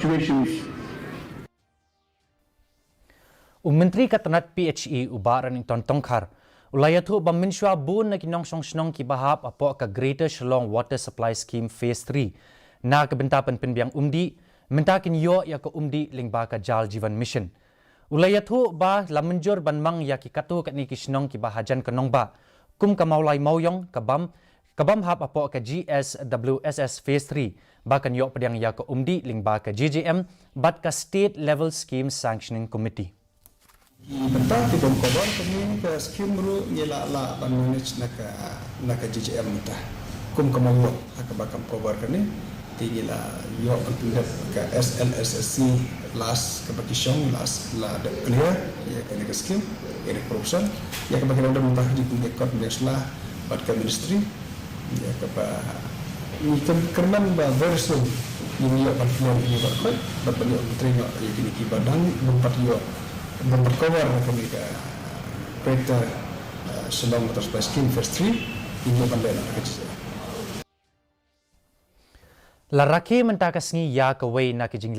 situations. Menteri Katanat PHE ubaran ing Tongkhar ulayathu baminswa bun na kinong song ki bahap apo ka Greater Shillong Water Supply Scheme Phase 3 na kebentapan penbiang umdi mentakin yo ya ka umdi lingba ka Jal Jivan Mission. Ulayathu ba lamunjur banmang ya ki katu kat ni kisnong ki bahajan kanong ba kum kamaulay mauyong kabam hap apo ka GSWSS Phase 3 bakan yo pediang ya ka umdi lingba ka GJM bat ka State Level Scheme Sanctioning Committee. Bentang di bawah cover kami ke skim ru nyela la ban manage naka JJM muta kum kamayo akabakam cover kani tinggi la yo antunda ke SLSSC last kebakisyong last la de clear ya kani ke skim ini corruption ya kebakian unda muta di punya kod meslah bat ke ministry ya ke ba ni kerman ba version ini yo ban flow ini ba kod bat yo menteri yo ini ki badang mempat yo mempercover kami ke Greater Shillong Water Supply Scheme Phase 3 ini pandai nak kerja. Laraki mentakas ngi ya kaway na kijing